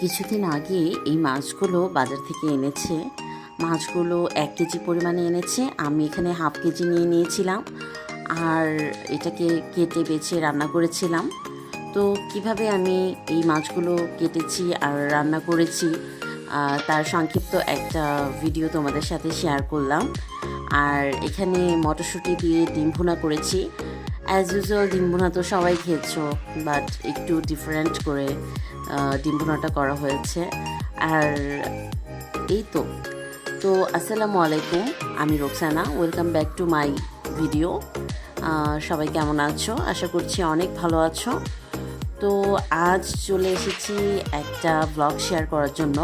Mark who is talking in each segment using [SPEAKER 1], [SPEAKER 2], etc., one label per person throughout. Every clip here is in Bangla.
[SPEAKER 1] কিছুদিন আগে এই মাছগুলো বাজার থেকে এনেছে। মাছগুলো 1 কেজি পরিমাণে এনেছে। আমি এখানে হাফ কেজি নিয়ে নিয়েছিলাম আর এটাকে কেটে বেছে রান্না করেছিলাম। তো কিভাবে আমি এই মাছগুলো কেটেছি আর রান্না করেছি তার সংক্ষিপ্ত একটা ভিডিও তোমাদের সাথে শেয়ার করলাম। আর এখানে মটরশুঁটি দিয়ে ডিম ভুনা করেছি। অ্যাজ ইউজুয়াল ডিম ভুনা তো সবাই খেয়েছো, বাট একটু ডিফারেন্ট করে ডিম ভুনাটা করা হয়েছে। আর এই তো আসসালামু আলাইকুম, আমি Roksana. Welcome back to my video. সবাই কেমন আছো? আশা করছি অনেক ভালো আছো। তো আজ চলে এসেছি একটা ব্লগ শেয়ার করার জন্য।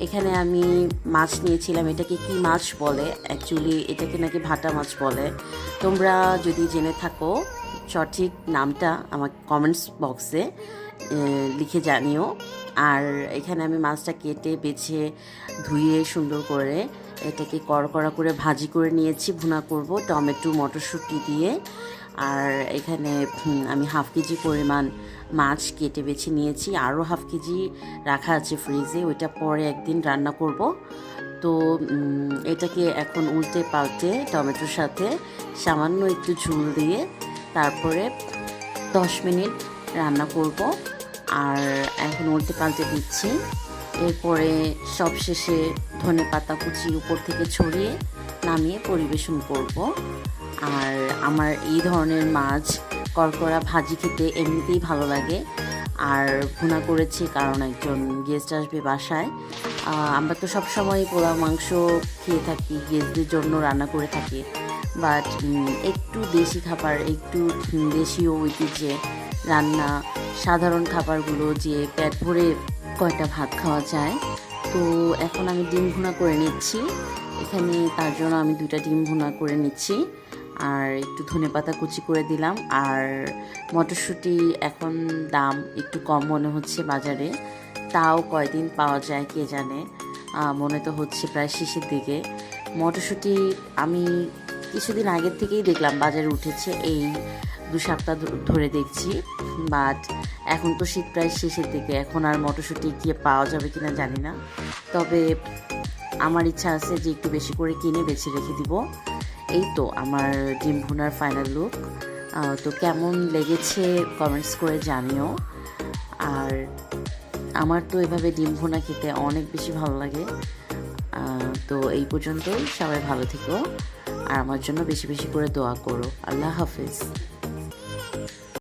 [SPEAKER 1] এখানে আমি মাছ নিয়েছিলাম। এটাকে কি মাছ বলে? অ্যাকচুয়ালি এটাকে নাকি ভাটা মাছ বলে। তোমরা যদি জেনে থাকো সঠিক নামটা আমার কমেন্টস বক্সে লিখে জানিও। আর এখানে আমি মাছটা কেটে বেছে ধুয়ে সুন্দর করে এটাকে কড়কড়া করে ভাজি করে নিয়েছি। ভুনা করব টমেটো মটরশুঁটি দিয়ে। আর এখানে আমি হাফ কেজি পরিমাণ মাছ কেটে বেছে নিয়েছি। আরও হাফ কেজি রাখা আছে ফ্রিজে, ওইটা পরে একদিন রান্না করব। তো এটাকে এখন উল্টে পাল্টে টমেটোর সাথে সামান্য একটু ঝোল দিয়ে তারপরে 10 মিনিট রান্না করব। আর এখন উল্টে পাল্টে দিচ্ছি। এরপরে সবশেষে ধনেপাতা কুচি উপর থেকে ছড়িয়ে নামিয়ে পরিবেশন করব। আর আমার এই ধরনের মাছ কড়কড়া ভাজি খেতে এমনিতেই ভালো লাগে। আর ভুনা করেছি কারণ একজন গেস্ট আসবে বাসায়। আমরা তো সবসময় পোলাও মাংস খেয়ে থাকি, গেস্টদের জন্য রান্না করে থাকি। বাট একটু দেশি খাবার, একটু দেশীয় ঐতিহ্যে রান্না, সাধারণ খাবারগুলো যে পেট ভরে কয়টা ভাত খাওয়া যায়। তো এখন আমি ডিম ভুনা করে নিচ্ছি। এখানে তার জন্য আমি 2টা ডিম ভুনা করে নিচ্ছি। আর একটু ধনেপাতা কুচি করে দিলাম। আর মটরশুঁটি এখন দাম একটু কম মনে হচ্ছে বাজারে, তাও কয়দিন পাওয়া যায় কে জানে। মনে তো হচ্ছে প্রায় শেষের দিকে। মটরশুঁটি আমি কিছুদিন আগের থেকেই দেখলাম বাজারে উঠেছে, এই 2 সপ্তাহ ধরে দেখছি। বাট এখন তো শীত প্রায় শেষের দিকে, এখন আর মটরশুঁটি গিয়ে পাওয়া যাবে কিনা জানি না। তবে আমার ইচ্ছা আছে যে একটু বেশি করে কিনে বেছে রেখে দিব। এই তো আমার ডিম ভুনার ফাইনাল লুক। তো কেমন লেগেছে কমেন্টস করে জানিও। আর আমার তো এভাবে ডিম ভুনা খেতে অনেক বেশি ভালো লাগে। তো এই পর্যন্তই, সবাই ভালো থেকো আর আমার জন্য বেশি বেশি করে দোয়া করো। আল্লাহ হাফেজ।